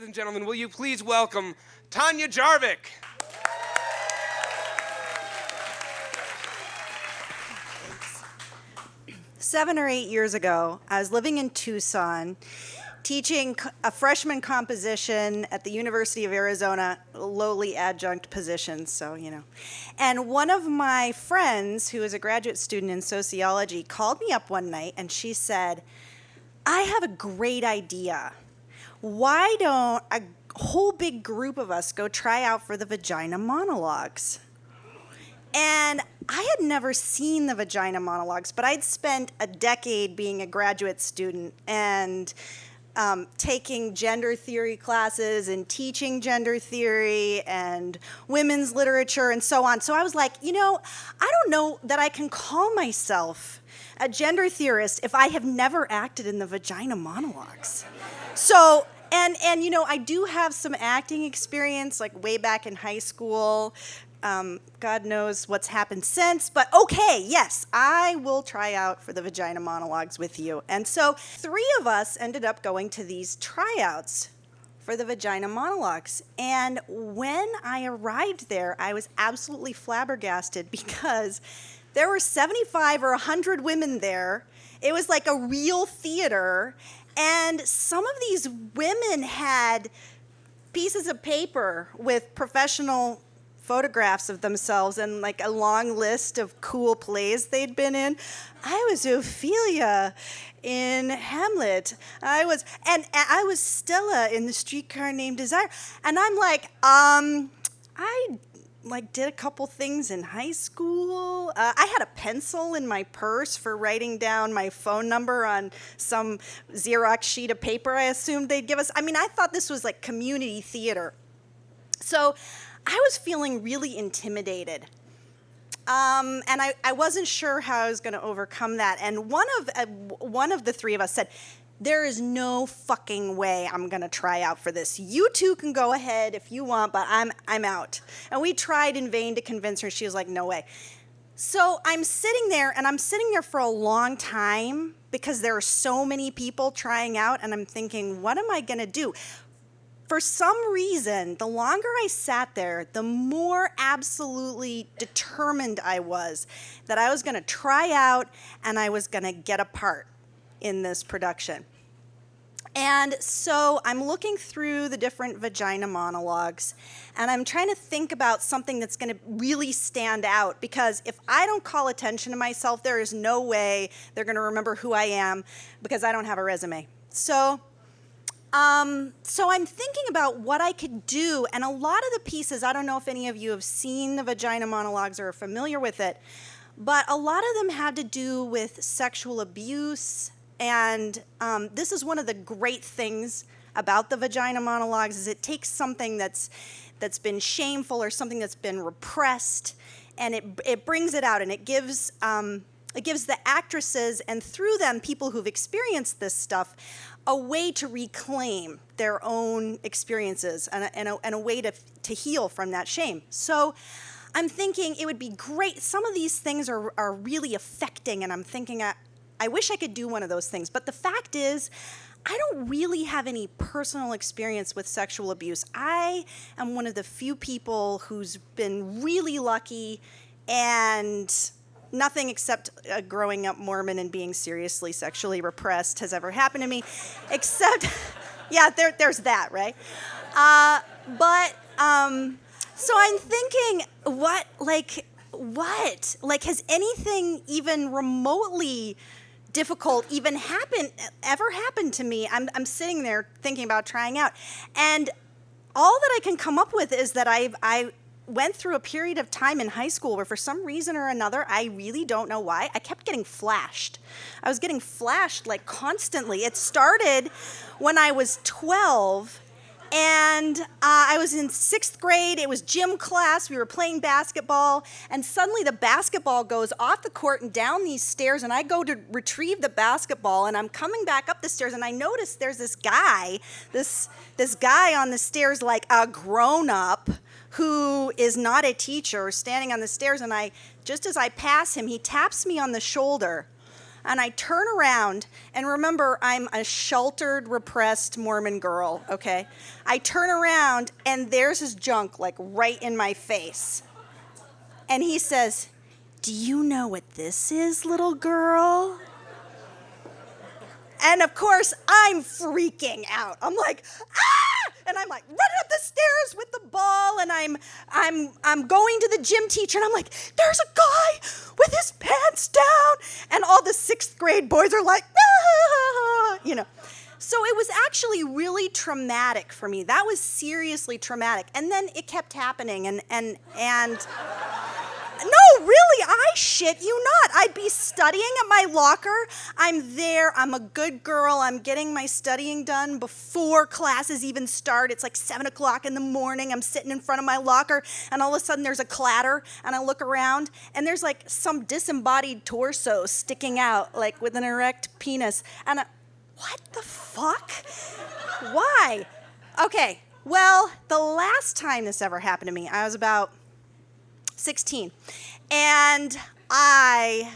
Ladies and gentlemen, will you please welcome Tanya Jarvik? 7 or 8 years ago, I was living in Tucson, teaching a freshman composition at the University of Arizona, lowly adjunct position, so, you know. And one of my friends, who is a graduate student in sociology, called me up one night and she said, I have a great idea. Why don't a whole big group of us go try out for the Vagina Monologues? And I had never seen the Vagina Monologues, but I'd spent a decade being a graduate student and taking gender theory classes and teaching gender theory and women's literature and so on. So I was like, you know, I don't know that I can call myself a gender theorist if I have never acted in the Vagina Monologues. So, and you know, I do have some acting experience, like way back in high school. God knows what's happened since, but okay, yes, I will try out for the Vagina Monologues with you. And so 3 of us ended up going to these tryouts for the Vagina Monologues. And when I arrived there, I was absolutely flabbergasted because there were 75 or 100 women there. It was like a real theater. And some of these women had pieces of paper with professional photographs of themselves and like a long list of cool plays they'd been in. I was Ophelia in Hamlet. I was Stella in The Streetcar Named Desire. And I'm like, I did a couple things in high school. I had a pencil in my purse for writing down my phone number on some Xerox sheet of paper I assumed they'd give us. I mean, I thought this was like community theater. So I was feeling really intimidated. And I wasn't sure how I was going to overcome that. And one of the 3 of us said, there is no fucking way I'm going to try out for this. You 2 can go ahead if you want, but I'm out. And we tried in vain to convince her. She was like, no way. So I'm sitting there, and I'm sitting there for a long time because there are so many people trying out, and I'm thinking, what am I going to do? For some reason, the longer I sat there, the more absolutely determined I was that I was going to try out and I was going to get a part in this production. And so I'm looking through the different Vagina Monologues, and I'm trying to think about something that's going to really stand out, because if I don't call attention to myself, there is no way they're going to remember who I am, because I don't have a resume. So I'm thinking about what I could do, and a lot of the pieces, I don't know if any of you have seen the Vagina Monologues or are familiar with it, but a lot of them had to do with sexual abuse, and this is one of the great things about the Vagina Monologues is it takes something that's been shameful or something that's been repressed, and it brings it out, and it gives the actresses, and through them, people who've experienced this stuff, a way to reclaim their own experiences and a way to heal from that shame. So I'm thinking it would be great. Some of these things are really affecting, and I'm thinking I wish I could do one of those things. But the fact is, I don't really have any personal experience with sexual abuse. I am one of the few people who's been really lucky, and nothing except growing up Mormon and being seriously sexually repressed has ever happened to me, except, yeah, there's that, right? So I'm thinking, what? Like, has anything even remotely difficult ever happened to me? I'm sitting there thinking about trying out, and all that I can come up with is that I went through a period of time in high school where for some reason or another, I really don't know why, I kept getting flashed. I was getting flashed like constantly. It started when I was 12, and I was in 6th grade. It was gym class. We were playing basketball, and suddenly the basketball goes off the court and down these stairs, and I go to retrieve the basketball, and I'm coming back up the stairs, and I notice there's this guy on the stairs, like a grown-up, who is not a teacher, standing on the stairs, and just as I pass him, he taps me on the shoulder, And I turn around, and remember, I'm a sheltered, repressed Mormon girl, okay? I turn around, and there's his junk, like, right in my face. And he says, "Do you know what this is, little girl?" And of course, I'm freaking out. I'm like, ah! And I'm like running up the stairs with the ball, and I'm going to the gym teacher, and I'm like, "There's a guy with his pants down," and all the 6th grade boys are like, ah! So it was actually really traumatic for me. That was seriously traumatic, and then it kept happening, and. No, really, I shit you not. I'd be studying at my locker. I'm there. I'm a good girl. I'm getting my studying done before classes even start. It's like 7 o'clock in the morning. I'm sitting in front of my locker, and all of a sudden there's a clatter, and I look around, and there's like some disembodied torso sticking out, like with an erect penis. And what the fuck? Why? Okay, well, the last time this ever happened to me, I was about 16. And I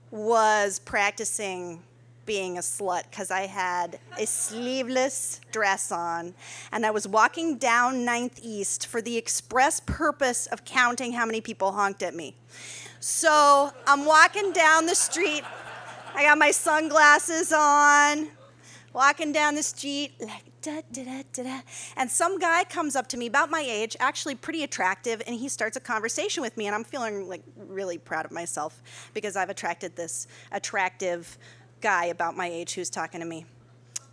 was practicing being a slut because I had a sleeveless dress on, and I was walking down 9th East for the express purpose of counting how many people honked at me. So I'm walking down the street. I got my sunglasses on, walking down the street like da, da, da, da, da. And some guy comes up to me about my age, actually pretty attractive, and he starts a conversation with me, and I'm feeling like really proud of myself because I've attracted this attractive guy about my age who's talking to me.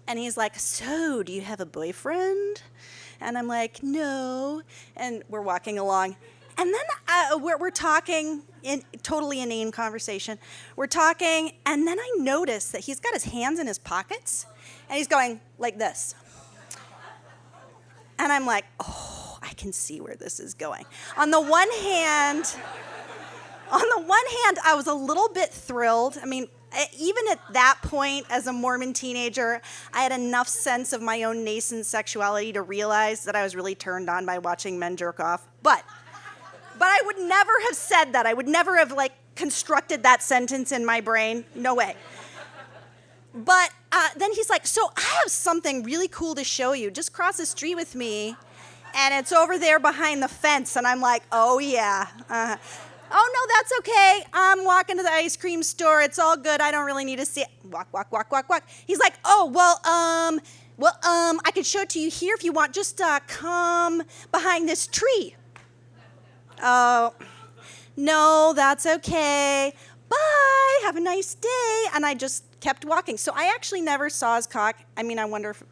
And he's like, "So, do you have a boyfriend?" And I'm like, "No." And we're walking along. And then we're talking, in totally inane conversation. We're talking, and then I notice that he's got his hands in his pockets, and he's going like this. And I'm like, oh, I can see where this is going. On the one hand, I was a little bit thrilled. I mean, even at that point, as a Mormon teenager, I had enough sense of my own nascent sexuality to realize that I was really turned on by watching men jerk off. But I would never have said that. I would never have, like, constructed that sentence in my brain. No way. But then he's like, "So I have something really cool to show you. Just cross the street with me, and it's over there behind the fence." And I'm like, "Oh, yeah. Oh, no, that's okay. I'm walking to the ice cream store. It's all good. I don't really need to see it." Walk, walk, walk, walk, walk. He's like, "Oh, well, I can show it to you here if you want. Just come behind this tree." "Oh, no, that's okay. Bye. Have a nice day." And I just kept walking. So I actually never saw his cock. I mean, I wonder if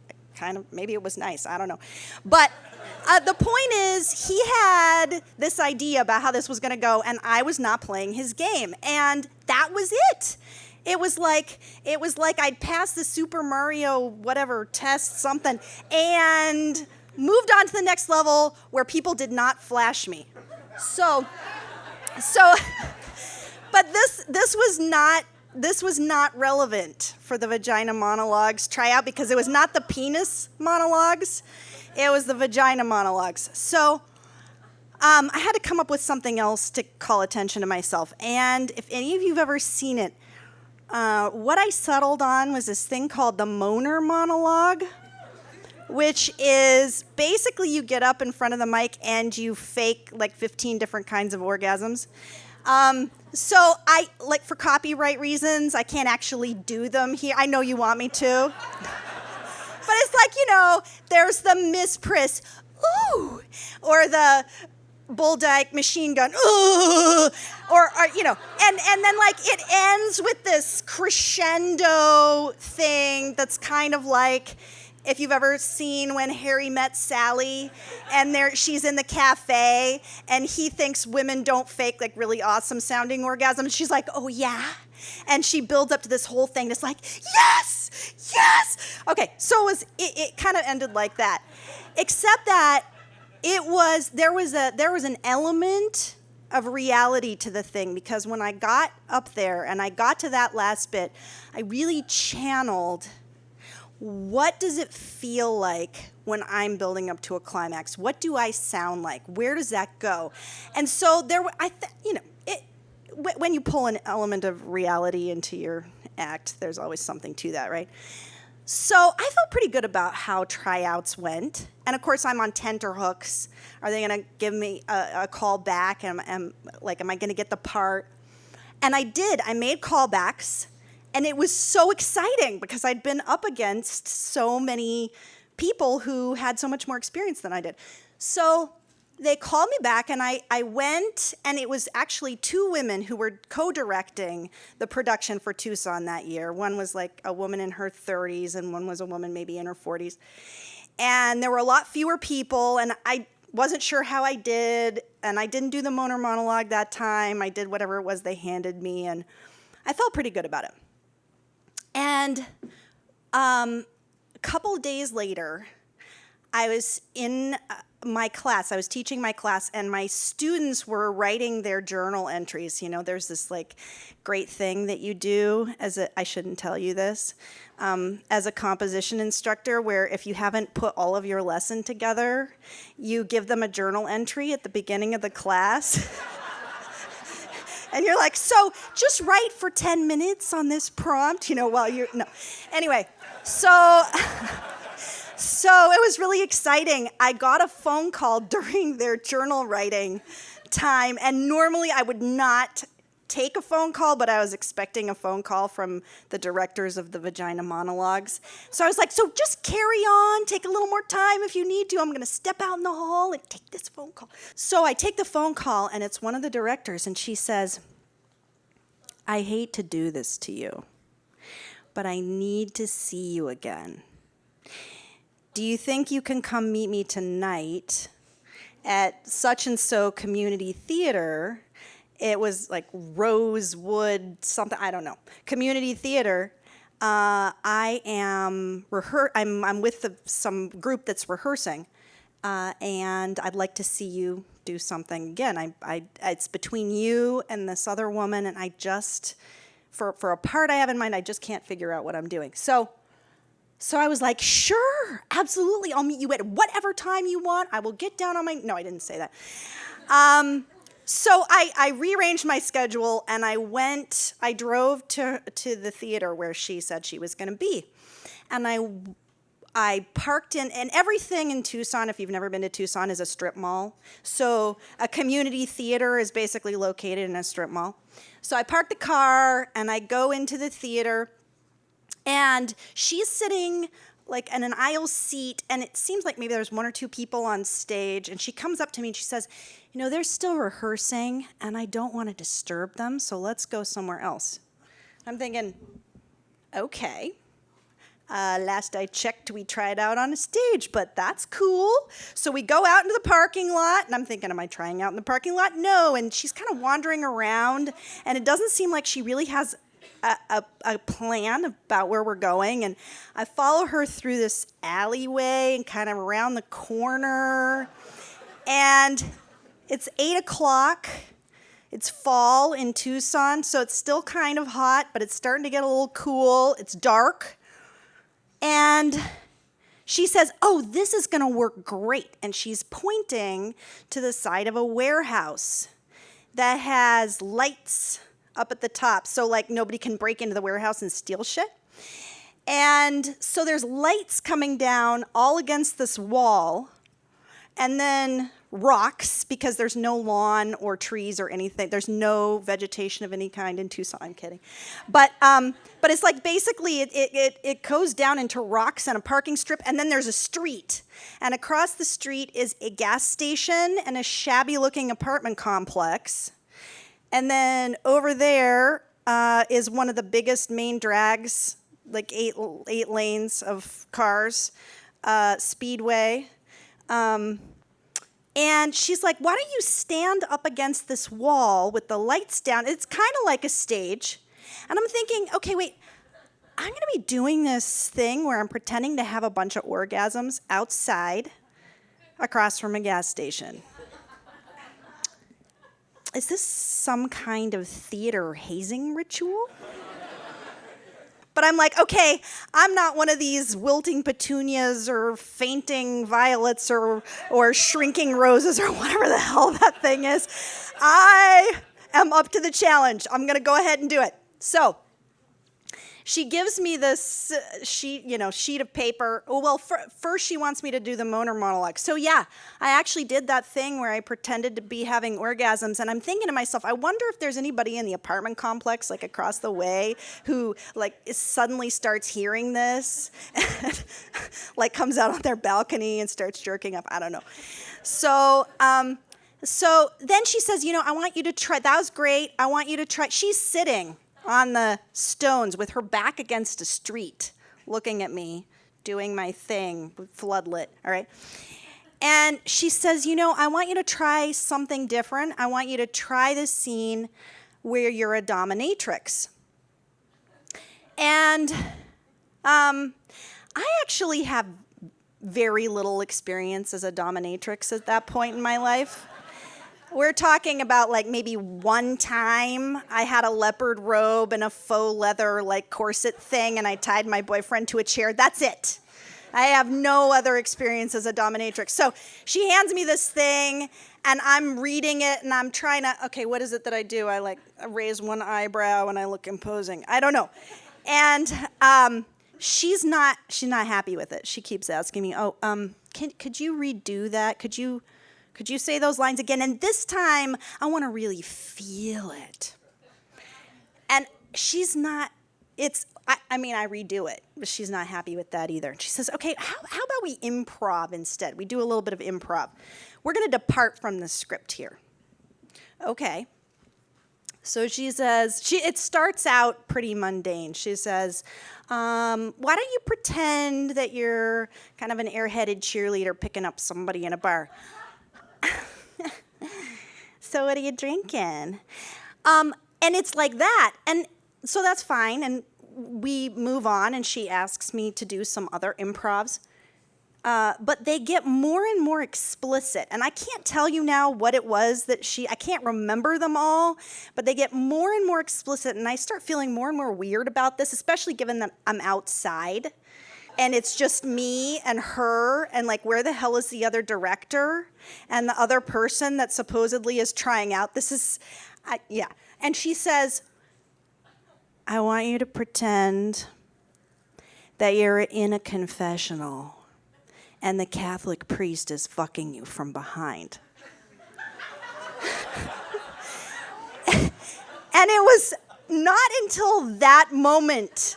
maybe it was nice. I don't know. But the point is, he had this idea about how this was going to go, and I was not playing his game. And that was it. It was like I'd passed the Super Mario whatever test something and moved on to the next level where people did not flash me. So but this was not relevant for the Vagina Monologues tryout because it was not the penis monologues, it was the Vagina Monologues. So I had to come up with something else to call attention to myself. And if any of you have ever seen it, what I settled on was this thing called the Moaner Monologue, which is basically you get up in front of the mic and you fake like 15 different kinds of orgasms. So I, like, for copyright reasons, I can't actually do them here. I know you want me to. But it's like, there's the Miss Priss, ooh, or the Bull Dyke machine gun, ooh, or and then, like, it ends with this crescendo thing that's kind of like, if you've ever seen When Harry Met Sally, and she's in the cafe, and he thinks women don't fake, like, really awesome sounding orgasms. She's like, "Oh, yeah?" And she builds up to this whole thing that's like, yes, yes. Okay, so it kind of ended like that, except that there was an element of reality to the thing, because when I got up there and I got to that last bit, I really channeled, what does it feel like when I'm building up to a climax? What do I sound like? Where does that go? And so when you pull an element of reality into your act. There's always something to that, right? So I felt pretty good about how tryouts went. And of course, I'm on tenterhooks. Are they going to give me a call back? Am I going to get the part? And I did. I made callbacks. And it was so exciting because I'd been up against so many people who had so much more experience than I did. So they called me back, and I went, and it was actually two women who were co-directing the production for Tucson that year. One was like a woman in her 30s, and one was a woman maybe in her 40s. And there were a lot fewer people, and I wasn't sure how I did, and I didn't do the Moner monologue that time. I did whatever it was they handed me, and I felt pretty good about it. And a couple days later, I was in my class. I was teaching my class, and my students were writing their journal entries. You know, there's this like great thing that you do I shouldn't tell you this, as a composition instructor, where if you haven't put all of your lesson together, you give them a journal entry at the beginning of the class. And you're like, so just write for 10 minutes on this prompt, while you're, no. Anyway, so it was really exciting. I got a phone call during their journal writing time, and normally I would not take a phone call, but I was expecting a phone call from the directors of the Vagina Monologues. So I was like, so just carry on, take a little more time if you need to. I'm going to step out in the hall and take this phone call. So I take the phone call, and it's one of the directors, and she says, I hate to do this to you, but I need to see you again. Do you think you can come meet me tonight at such and so community theater? It was like Rosewood something, I don't know. Community theater. I'm with some group that's rehearsing, and I'd like to see you do something again. It's between you and this other woman, and I just, for a part I have in mind, I just can't figure out what I'm doing. So I was like, sure, absolutely, I'll meet you at whatever time you want. I will get down on no, I didn't say that. So I rearranged my schedule, and I drove to the theater where she said she was going to be. And I parked in, and everything in Tucson, if you've never been to Tucson, is a strip mall. So a community theater is basically located in a strip mall. So I parked the car, and I go into the theater, and she's sitting like in an aisle seat, and it seems like maybe there's one or two people on stage, and she comes up to me and she says, they're still rehearsing, and I don't want to disturb them, so let's go somewhere else. I'm thinking, okay. Last I checked, we tried out on a stage, but that's cool. So we go out into the parking lot, and I'm thinking, am I trying out in the parking lot? No, and she's kind of wandering around, and it doesn't seem like she really has a plan about where we're going, and I follow her through this alleyway and kind of around the corner, and it's 8 o'clock. It's fall in Tucson, so it's still kind of hot, but it's starting to get a little cool. It's dark. And she says, oh, this is going to work great. And she's pointing to the side of a warehouse that has lights up at the top, so like nobody can break into the warehouse and steal shit. And so there's lights coming down all against this wall, and then rocks, because there's no lawn or trees or anything. There's no vegetation of any kind in Tucson. I'm kidding. But it's like basically it goes down into rocks and a parking strip, and then there's a street. And across the street is a gas station and a shabby-looking apartment complex. And then over there is one of the biggest main drags, like eight lanes of cars, Speedway. And she's like, why don't you stand up against this wall with the lights down? It's kind of like a stage. And I'm thinking, okay, wait, I'm going to be doing this thing where I'm pretending to have a bunch of orgasms outside across from a gas station. Is this some kind of theater hazing ritual? But I'm like, okay, I'm not one of these wilting petunias or fainting violets or shrinking roses or whatever the hell that thing is. I am up to the challenge. I'm going to go ahead and do it. So she gives me this sheet of paper. Oh, well, first she wants me to do the Moner monologue. So yeah, I actually did that thing where I pretended to be having orgasms, and I'm thinking to myself, I wonder if there's anybody in the apartment complex, like across the way, who like suddenly starts hearing this, and, like comes out on their balcony and starts jerking up. I don't know. So then she says, I want you to try. That was great. I want you to try. She's sitting on the stones with her back against a street, looking at me, doing my thing, floodlit, all right? And she says, I want you to try something different. I want you to try this scene where you're a dominatrix. And I actually have very little experience as a dominatrix at that point in my life. We're talking about like maybe one time I had a leopard robe and a faux leather like corset thing, and I tied my boyfriend to a chair. That's it. I have no other experience as a dominatrix. So she hands me this thing, and I'm reading it, and I'm trying to, okay, what is it that I do? I raise one eyebrow and I look imposing. I don't know. And she's not happy with it. She keeps asking me, could you redo that? Could you say those lines again? And this time, I want to really feel it. And she's not, I redo it, but she's not happy with that either. And she says, okay, how about we improv instead? We do a little bit of improv. We're going to depart from the script here. Okay. So she says, it starts out pretty mundane. She says, why don't you pretend that you're kind of an airheaded cheerleader picking up somebody in a bar? So what are you drinking? And it's like that. And so that's fine. And we move on, and she asks me to do some other improvs. But they get more and more explicit. And I can't tell you now what it was that I can't remember them all, but they get more and more explicit. And I start feeling more and more weird about this, especially given that I'm outside. And it's just me and her, and like, where the hell is the other director and the other person that supposedly is trying out? Yeah. And she says, I want you to pretend that you're in a confessional and the Catholic priest is fucking you from behind. And it was not until that moment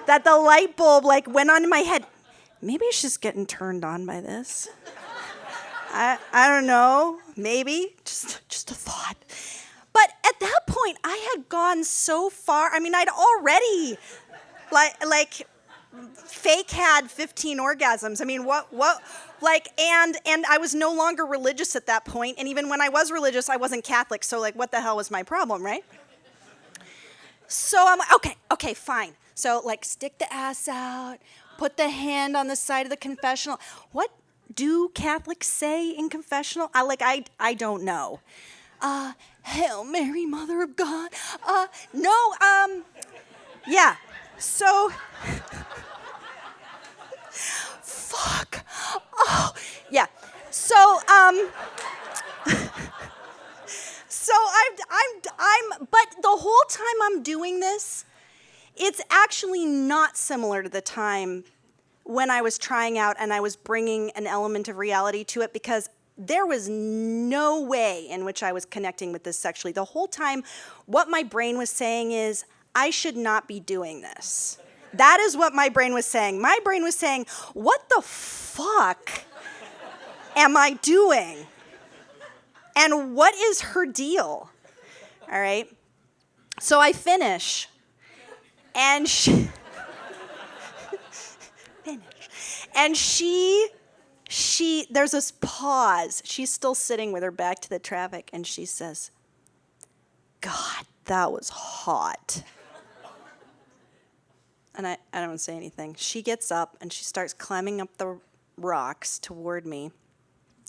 that the light bulb went on in my head. Maybe she's just getting turned on by this. I don't know. Maybe just a thought. But at that point, I had gone so far. I mean, I'd already fake had 15 orgasms. I mean, and I was no longer religious at that point. And even when I was religious, I wasn't Catholic. So what the hell was my problem, right? So I'm like, okay, fine. So stick the ass out, put the hand on the side of the confessional. What do Catholics say in confessional? I don't know. Hail Mary, Mother of God. Yeah. So, fuck. Oh, yeah. So, but the whole time I'm doing this, it's actually not similar to the time when I was trying out and I was bringing an element of reality to it, because there was no way in which I was connecting with this sexually. The whole time, what my brain was saying is, I should not be doing this. That is what my brain was saying. My brain was saying, what the fuck am I doing? And what is her deal? All right. So I finish. And she there's this pause. She's still sitting with her back to the traffic, and she says, God, that was hot. And I don't say anything. She gets up, and she starts climbing up the rocks toward me.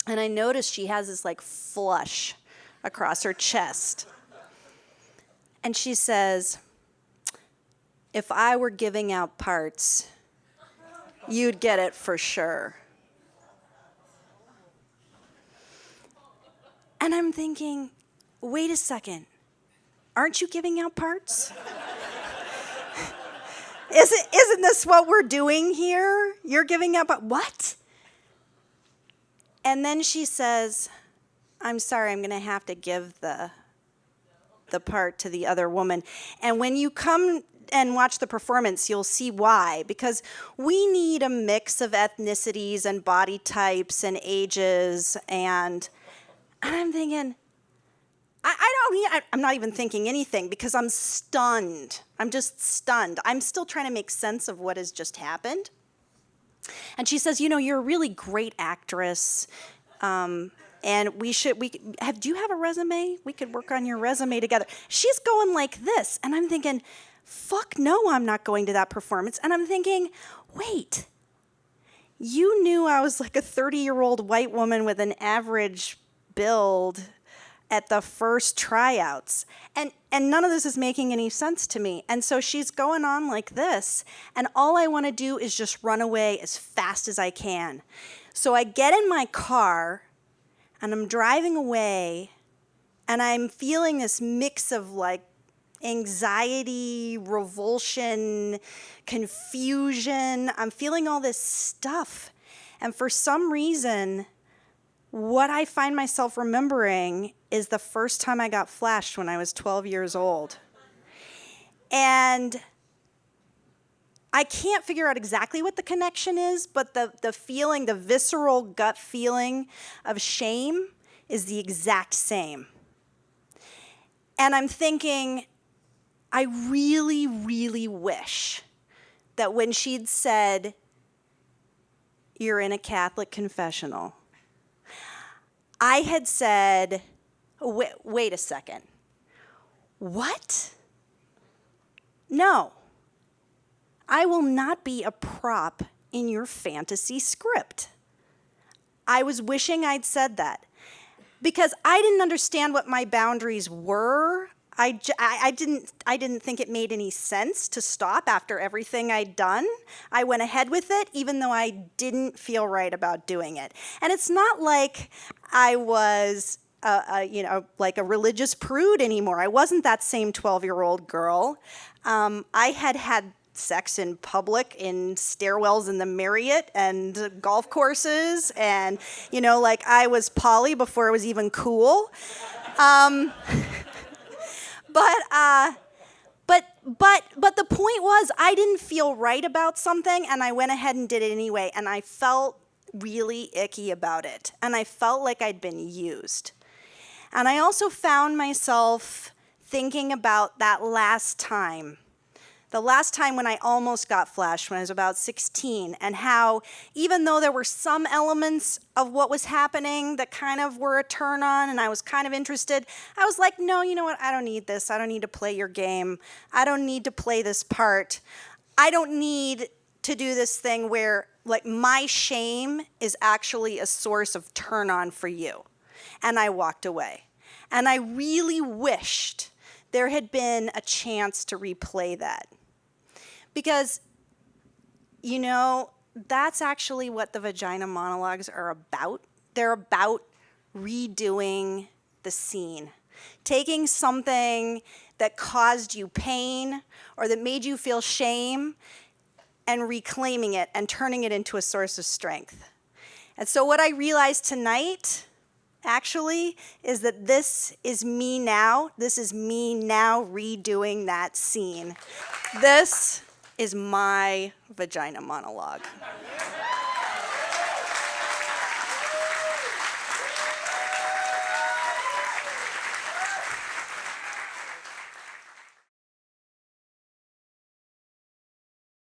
And I notice she has this flush across her chest. And she says, if I were giving out parts, you'd get it for sure. And I'm thinking, wait a second, aren't you giving out parts? Isn't this what we're doing here? You're giving up. What? And then she says, I'm sorry, I'm going to have to give the part to the other woman. And when you come and watch the performance, you'll see why. Because we need a mix of ethnicities and body types and ages. And I'm thinking, I'm not even thinking anything because I'm stunned. I'm just stunned. I'm still trying to make sense of what has just happened. And she says, you're a really great actress. And do you have a resume? We could work on your resume together. She's going like this. And I'm thinking, fuck no, I'm not going to that performance. And I'm thinking, wait, you knew I was like a 30-year-old white woman with an average build at the first tryouts. And none of this is making any sense to me. And so she's going on like this. And all I want to do is just run away as fast as I can. So I get in my car and I'm driving away and I'm feeling this mix of like anxiety, revulsion, confusion. I'm feeling all this stuff. And for some reason, what I find myself remembering is the first time I got flashed when I was 12 years old. And I can't figure out exactly what the connection is, but the feeling, the visceral gut feeling of shame is the exact same. And I'm thinking, I really, really wish that when she'd said, you're in a Catholic confessional, I had said, wait a second. What? No. I will not be a prop in your fantasy script. I was wishing I'd said that because I didn't understand what my boundaries were. I didn't think it made any sense to stop after everything I'd done. I went ahead with it, even though I didn't feel right about doing it. And it's not like I was, like a religious prude anymore. I wasn't that same 12-year-old girl. I had sex in public in stairwells in the Marriott and golf courses, and I was poly before it was even cool. But the point was, I didn't feel right about something, and I went ahead and did it anyway, and I felt really icky about it, and I felt like I'd been used. And I also found myself thinking about that last time. The last time when I almost got flashed, when I was about 16, and how even though there were some elements of what was happening that kind of were a turn on and I was kind of interested, I was like, no, you know what? I don't need this. I don't need to play your game. I don't need to play this part. I don't need to do this thing where like my shame is actually a source of turn on for you. And I walked away. And I really wished there had been a chance to replay that. Because, that's actually what the Vagina Monologues are about. They're about redoing the scene. Taking something that caused you pain or that made you feel shame and reclaiming it and turning it into a source of strength. And so what I realized tonight, actually, is that this is me now. This is me now redoing that scene. This is my vagina monologue.